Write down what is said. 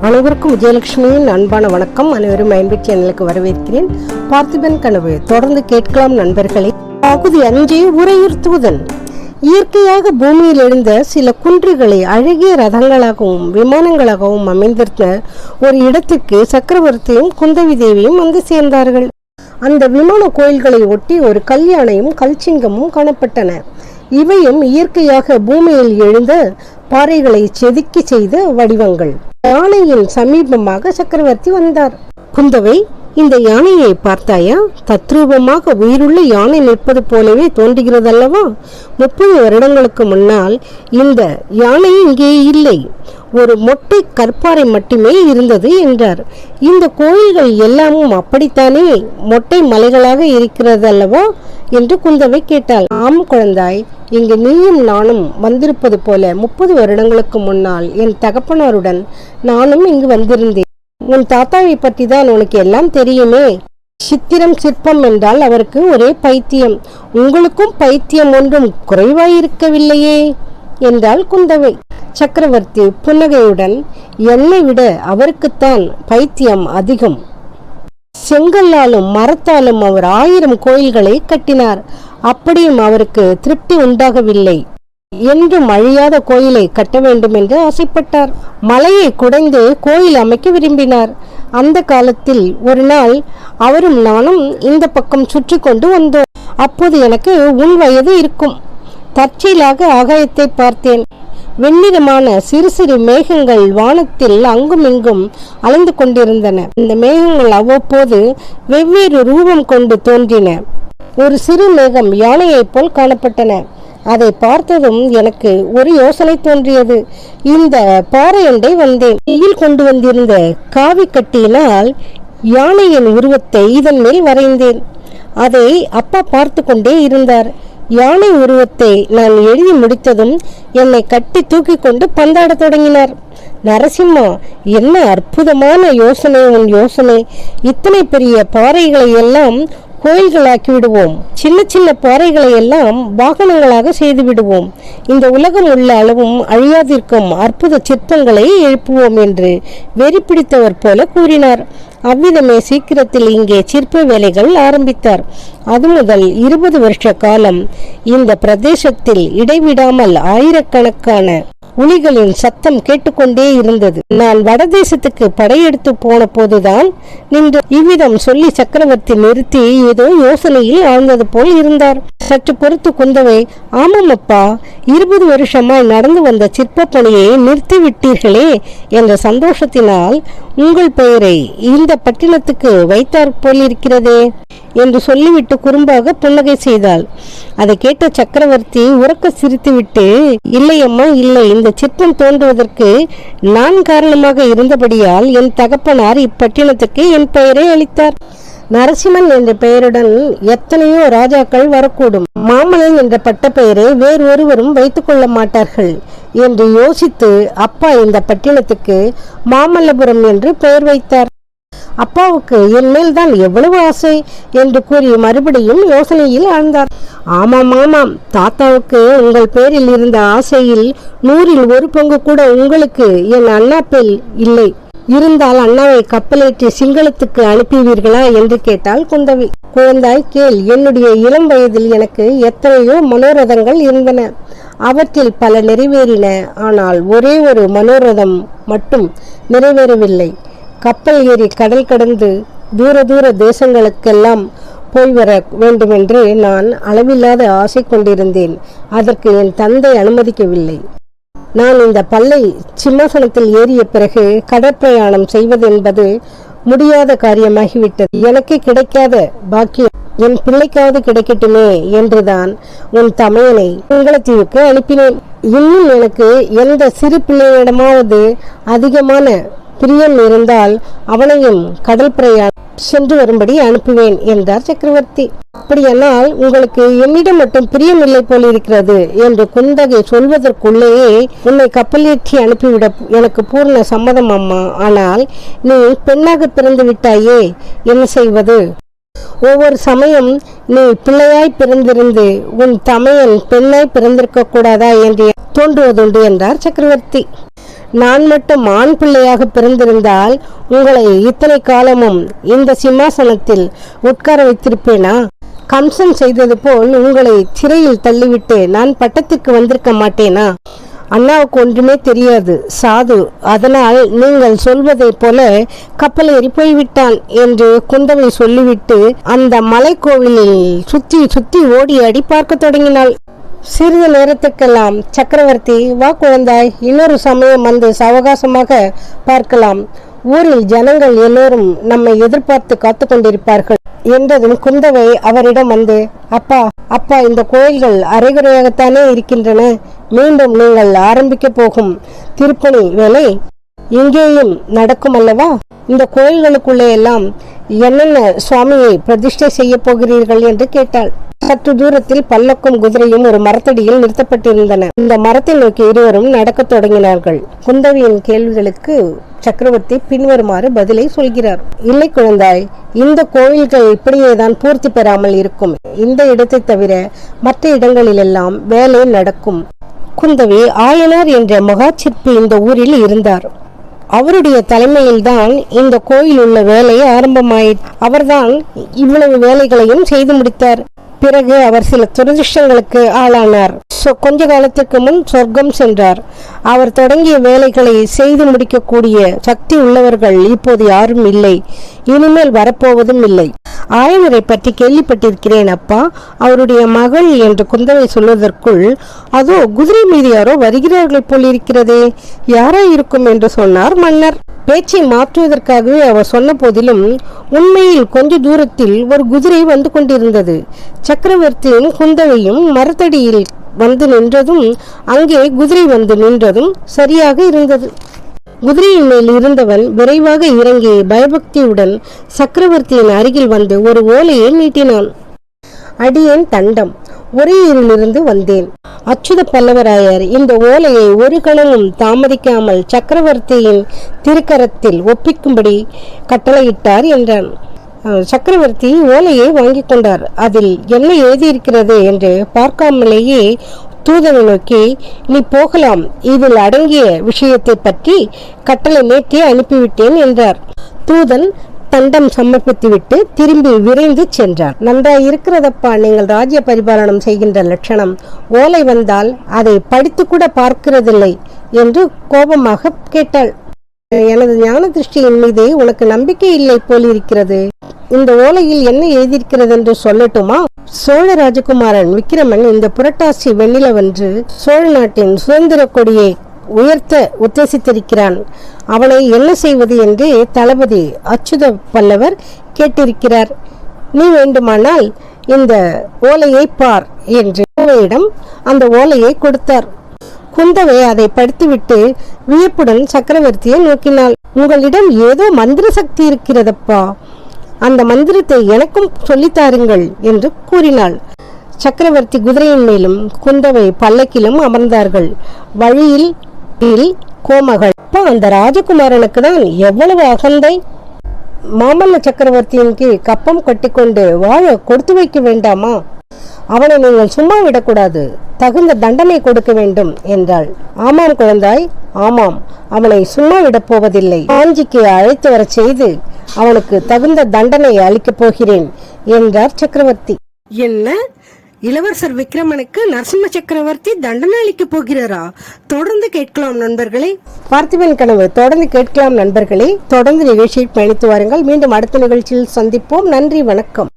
அனைவருக்கும் விஜயலட்சுமியின் அன்பான வணக்கம். அனைவரும் மைண்ட்பிட் சேனலுக்கு வரவேற்கிறேன். பார்த்திபன் கனவு தொடர்ந்து கேட்கலாம் நண்பர்களே. பகுதி 5 உரையுறுத்துவதன். இயற்கையாக பூமியில் எழுந்த சில குன்றுகளை அழகிய ரதங்களாகவும் விமானங்களாகவும் அமைந்திருந்த ஒரு இடத்திற்கு சக்கரவர்த்தியும் குந்தவி தேவியும் வந்து சேர்ந்தார்கள். அந்த விமான கோயில்களை ஒட்டி ஒரு கல்யாணையும் கல்சிங்கமும் காணப்பட்டன. இவையும் இயற்கையாக பூமியில் எழுந்த பாறைகளை செதுக்கி செய்த வடிவங்கள். யானையின் சமீபமாக சக்கரவர்த்தி வந்தார். குந்தவை, இந்த யானையை பார்த்தாயா? தத்ரூபமாக உயிருள்ள யானை நிற்பது போலவே தோன்றுகிறதல்லவா? 30 வருடங்களுக்கு முன்னால் இந்த யானை இங்கே இல்லை, ஒரு மொட்டை கற்பாறை மட்டுமே இருந்தது என்றார். இந்த கோயில்கள் எல்லாமும் அப்படித்தானே மொட்டை மலைகளாக இருக்கிறது அல்லவா என்று குந்தவை கேட்டாள். ஆம் குழந்தாய், இங்கு நீயும் நானும் வந்திருப்பது போல 30 வருடங்களுக்கு முன்னால் என் தகப்பனாருடன் நானும் இங்கு வந்திருந்தேன். உன் தாத்தாவை பற்றி தான் உனக்கு எல்லாம் தெரியுமே. சித்திரம் சிற்பம் என்றால் அவருக்கு ஒரே பைத்தியம். உங்களுக்கும் பைத்தியம் ஒன்றும் குறைவாயிருக்கவில்லையே என்றாள் குந்தவை. சக்கரவர்த்தி புன்னகையுடன், என்னை விட அவருக்குத்தான் பைத்தியம் அதிகம். செங்கல்லாலும் மரத்தாலும் அவர் 1000 கோயில்களை கட்டினார். அப்படியும் அவருக்கு திருப்தி உண்டாகவில்லை. என்றும் அழியாத கோயிலை கட்ட வேண்டும் என்று ஆசைப்பட்டார். மலையை குடைந்து கோயில் அமைக்க விரும்பினார். அந்த காலத்தில் ஒரு நாள் அவரும் நானும் இந்த பக்கம் சுற்றி கொண்டு வந்தோம். அப்போது எனக்கு உன் வயது இருக்கும். தற்செயலாக ஆகாயத்தை பார்த்தேன். வெண்ணிறமான சிறு சிறு மேகங்கள் வானத்தில் அங்கும் இங்கும் அலைந்து கொண்டிருந்தன. இந்த மேகங்கள் அவ்வப்போது வெவ்வேறு ரூபம் கொண்டு தோன்றின. ஒரு சிறு மேகம் யானையைப் போல் காணப்பட்டன. அதை பார்த்ததும் எனக்கு ஒரு யோசனை தோன்றியது. இந்த பாறையண்டை வந்தேன். கையில் கொண்டு வந்திருந்த காவி கட்டியினால் யானையின் உருவத்தை இதன் மேல் வரைந்தேன். அதை அப்பா பார்த்து கொண்டே இருந்தார். யானை உருவத்தை நான் எழுதி முடித்ததும் என்னை கட்டி தூக்கி கொண்டு பந்தாட தொடங்கினார். நரசிம்மா, என்ன அற்புதமான யோசனை உன் யோசனை! இத்தனை பெரிய பாறைகளை எல்லாம் கோயில்களாக்கி விடுவோம். சின்ன சின்ன பாறைகளை எல்லாம் வாகனங்களாக செய்து விடுவோம். இந்த உலகம் உள்ள அளவும் அழியாதிருக்கும் அற்புத சிற்பங்களை எழுப்புவோம் என்று வெறி பிடித்தவர் போல கூறினார். அவ்விதமே சீக்கிரத்தில் இங்கே சிற்ப வேலைகள் ஆரம்பித்தார். அது முதல் 20 வருஷ காலம் இந்த பிரதேசத்தில் இடைவிடாமல் ஆயிரக்கணக்கான உளிகளின் சத்தம் கேட்டுக்கொண்டே இருந்தது. நான் வடதேசத்துக்கு படையெடுத்து போன போதுதான் நின்று இவ்விதம் சொல்லி சக்கரவர்த்தி நிறுத்தி ஏதோ யோசனையில் ஆழ்ந்தது போல் இருந்தார். சற்று பொறுத்து குந்தவை, ஆமாம் அப்பா, 20 வருஷமாய் நடந்து வந்த சிற்ப பணியை நிறுத்தி விட்டீர்களே என்ற சந்தோஷத்தினால் உங்கள் பெயரை இந்த பட்டினத்துக்கு வைத்தார் போலிருக்கிறதே என்று சொல்லிவிட்டு குறும்பாக புன்னகை செய்தாள். அதை கேட்ட சக்கரவர்த்தி உரக்க சிரித்துவிட்டு, இல்லை அம்மா இல்லை, இந்த சிற்பம் தோன்றுவதற்கு நான் காரணமாக இருந்தபடியால் என் தகப்பனார் இப்பட்டினத்துக்கு என் பெயரை அளித்தார். நரசிம்மன் என்ற பெயருடன் எத்தனையோ ராஜாக்கள் வரக்கூடும். மாமல்லன் என்ற பட்ட பெயரை வேறு ஒருவரும் வைத்துக் கொள்ள மாட்டார்கள் என்று யோசித்து அப்பா இந்த பட்டினத்துக்கு மாமல்லபுரம் என்று பெயர் வைத்தார். அப்பாவுக்கு என் மேல் தான் எவ்வளவு ஆசை என்று கூறி மறுபடியும் யோசனையில் ஆழ்ந்தார். ஆமாம் ஆமாம், தாத்தாவுக்கு உங்கள் பேரில் இருந்த ஆசையில் 100ல் 1 பங்கு கூட உங்களுக்கு என் அண்ணா பேர் இல்லை. இருந்தால் அண்ணாவை கப்பலேற்றி சிங்களத்துக்கு அனுப்புவீர்களா என்று கேட்டாள் குந்தவி. குழந்தாய் கேள், என்னுடைய இளம் வயதில் எனக்கு எத்தனையோ மனோரதங்கள் இருந்தன. அவற்றில் பல நிறைவேறின. ஆனால் ஒரே ஒரு மனோரதம் மட்டும் நிறைவேறவில்லை. கப்பல் ஏறி கடல் கடந்து தூர தூர தேசங்களுக்கெல்லாம் போய் வர வேண்டுமென்று நான் அளவில்லாத ஆசை கொண்டிருந்தேன். அதற்கு என் தந்தை அனுமதிக்கவில்லை. நான் இந்த பல்லை சிம்மாசனத்தில் ஏறிய பிறகு கடற்பிரயாணம் செய்வதென்பது முடியாத காரியமாகிவிட்டது. எனக்கு கிடைக்காத பாக்கியம் என் பிள்ளைக்காவது கிடைக்கட்டுமே என்றுதான் உன் தமையனை சிங்களத்தீவுக்கு அனுப்பினேன். இன்னும் எனக்கு எந்த சிறு பிள்ளையிடமாவது அதிகமான பிரியம் இருந்தால் அவனையும் கடல் பிரயாணம் சென்று வரும்படி அனுப்புவேன் என்றார் சக்கரவர்த்தி. அப்படியானால் உங்களுக்கு என்னிடம் மட்டும் பிரியம் இல்லை போலிருக்கிறது என்று குந்தகை சொல்வதற்குள்ளேயே உன்னை கப்பலேற்றி அனுப்பிவிட எனக்கு பூர்ண சம்மதம் அம்மா. ஆனால் நீ பெண்ணாக பிறந்து விட்டாயே, என்ன செய்வது? ஒவ்வொரு சமயம் நீ பிள்ளையாய் பிறந்திருந்து உன் தமையன் பெண்ணாய் பிறந்திருக்க கூடாதா என்று தோன்றுவதுண்டு என்றார் சக்கரவர்த்தி. நான் மட்டும் ஆண் பிள்ளையாக பிறந்திருந்தால் உங்களை இத்தனை காலமும் இந்த சிம்மாசனத்தில் உட்கார வைத்திருப்பேனா? கம்சன் செய்தது போல் உங்களை சிறையில் தள்ளிவிட்டு நான் பட்டத்திற்கு வந்திருக்க மாட்டேனா? அண்ணாவுக்கு ஒன்றுமே தெரியாது, சாது. அதனால் நீங்கள் சொல்வதை போல கப்பல் ஏறி போய்விட்டான் என்று குந்தவை சொல்லிவிட்டு அந்த மலைக்கோவிலில் சுத்தி சுத்தி ஓடி அடி பார்க்க தொடங்கினாள். சிறிது நேரத்துக்கெல்லாம் சக்கரவர்த்தி, வா குழந்தாய், இன்னொரு சமயம் வந்து சாவகாசமாக பார்க்கலாம். ஊரில் ஜனங்கள் எல்லோரும் நம்மை எதிர்பார்த்து காத்து கொண்டிருப்பார்கள் என்றதும் குந்தவை அவரிடம் வந்து, அப்பா அப்பா, இந்த கோயில்கள் அரைகுறையாகத்தானே இருக்கின்றன. மீண்டும் நீங்கள் ஆரம்பிக்க போகும் திருப்பணி வேலை இங்கேயும் நடக்கும் அல்லவா? இந்த கோயில்களுக்குள்ளே எல்லாம் என்னென்ன சுவாமியை பிரதிஷ்டை செய்ய போகிறீர்கள் என்று கேட்டாள். சற்று தூரத்தில் பல்லக்கும் குதிரையும் ஒரு மரத்தடியில் நிறுத்தப்பட்டிருந்தன. இந்த மரத்தை நோக்கி இருவரும் நடக்க தொடங்கினார்கள். குந்தவியின் கேள்விகளுக்கு சக்கரவர்த்தி பின்வருமாறு பதிலை சொல்கிறார். இல்லை குழந்தாய், இந்த கோயில்கள் இப்படியேதான் பூர்த்தி பெறாமல் இருக்கும். இந்த இடத்தை தவிர மற்ற இடங்களிலெல்லாம் வேலை நடக்கும். குந்தவி ஆயனார் என்ற மகா சிற்பி இந்த ஊரில் இருந்தார். அவருடைய தலைமையில்தான் இந்த கோயில் உள்ள வேலை ஆரம்பமாயிற்று. அவர்தான் இவ்வளவு வேலைகளையும் செய்து முடித்தார். பிறகு அவர் சில துரதிருஷ்டங்களுக்கு ஆளானார். கொஞ்ச காலத்திற்கு முன் சொர்க்கம் சென்றார். அவர் தொடங்கிய வேலைகளை செய்து முடிக்கக்கூடிய சக்தி உள்ளவர்கள் இப்போது யாரும் இல்லை, இனிமேல் வரப்போவதும் இல்லை. ஆயனரை பற்றி கேள்விப்பட்டிருக்கிறேன் அப்பா, அவருடைய மகள் என்று குந்தவை சொல்வதற்குள், அதோ குதிரை மீது யாரோ வருகிறார்கள் போலிருக்கிறதே, யாரா இருக்கும் என்று சொன்னார் மன்னர். பேச்சை மாற்றுவதற்காகவே அவர் சொன்ன போதிலும் உண்மையில் கொஞ்ச தூரத்தில் ஒரு குதிரை வந்து கொண்டிருந்தது. சக்கரவர்த்தியும் குந்தவையும் மரத்தடியில் வந்து நின்றதும் அங்கே குதிரை வந்து நின்றதும் சரியாக இருந்தது. குதிரையின் மேல் இருந்தவன் விரைவாக இறங்கி பயபக்தியுடன் சக்கரவர்த்தியின் அருகில் வந்து ஒரு ஓலையை நீட்டினான். அடியேன் தண்டம், உறையூரிலிருந்து வந்தேன். அச்சுத பல்லவராயர் இந்த ஓலையை ஒரு கணமும் தாமதிக்காமல் சக்கரவர்த்தியின் திருக்கரத்தில் ஒப்பிக்கும்படி கட்டளையிட்டார் என்றான். சக்கரவர்த்தி ஓலையை வாங்கி கொண்டார். அதில் என்ன எழுதியிருக்கிறது என்று பார்க்காமலேயே தூதனை நோக்கி, நீ போகலாம், இதில் அடங்கிய விஷயத்தை பற்றி கட்டளை நேற்றே அனுப்பிவிட்டேன் என்றார். தூதன் தண்டம் சமர்ப்பித்துவிட்டு திரும்பி விரைந்து சென்றார். நன்றாயிருக்கிறதப்பா நீங்கள் ராஜ்ய பரிபாலனம் செய்கின்ற லட்சணம். ஓலை வந்தால் அதை படித்து கூட பார்க்கிறதில்லை என்று கோபமாக கேட்டாள். எனது ஞான திருஷ்டியின் மீது உனக்கு நம்பிக்கை இல்லை போலிருக்கிறது. இந்த ஓலையில் என்ன எழுதியிருக்கிறது என்று சொல்லட்டுமா? சோழ ராஜகுமாரன் விக்கிரமன் இந்த புரட்டாசி வெண்ணிலவன்று சோழ நாட்டின் சுதந்திர கொடியை உயர்த்த உத்தேசித்திருக்கிறான். அவனை என்ன செய்வது என்று தளபதி அச்சுத பல்லவர் கேட்டிருக்கிறார். நீ வேண்டுமானால் இந்த ஓலையை பார் என்று குந்தவையிடம் அந்த ஓலையை கொடுத்தார். குந்தவை அதை படித்துவிட்டு வியப்புடன் சக்கரவர்த்தியை நோக்கினாள். உங்களிடம் ஏதோ மந்திர சக்தி இருக்கிறதப்பா, அந்த மந்திரத்தை எனக்கும் சொல்லித்தாருங்கள் என்று கூறினாள். சக்கரவர்த்தி குதிரையின் மேலும் குந்தவை பல்லக்கிலும் அமர்ந்தார்கள். வழியில் கோமகள், அந்த ராஜகுமாரனுக்கு தான் எவ்வளவு அகந்தை! மாமல்ல சக்கரவர்த்தியின் கீழ் கப்பம் கட்டிக்கொண்டு வாழ கொடுத்து வைக்க வேண்டாமா? அவனை நீங்கள் சும்மா விடக்கூடாது, தகுந்த தண்டனை கொடுக்க வேண்டும் என்றாள். ஆமாம் குழந்தாய், ஆமாம், அவனை சும்மா விடப் போவதில்லை. காஞ்சிக்கு அழைத்து வர செய்து அவனுக்கு தகுந்த தண்டனை அளிக்கப் போகிறேன் என்றார் சக்கரவர்த்தி. என்ன, இளவரசர் விக்ரமனுக்கு நரசிம்ம சக்கரவர்த்தி தண்டனை அளிக்கப் போகிறாரா? தொடர்ந்து கேட்கலாம் நண்பர்களே. பார்த்திபன் கனவு தொடர்ந்து கேட்கலாம் நண்பர்களே. தொடர்ந்து நிகழ்ச்சியில் பயணித்து வாருங்கள். மீண்டும் அடுத்த நிகழ்ச்சியில் சந்திப்போம். நன்றி, வணக்கம்.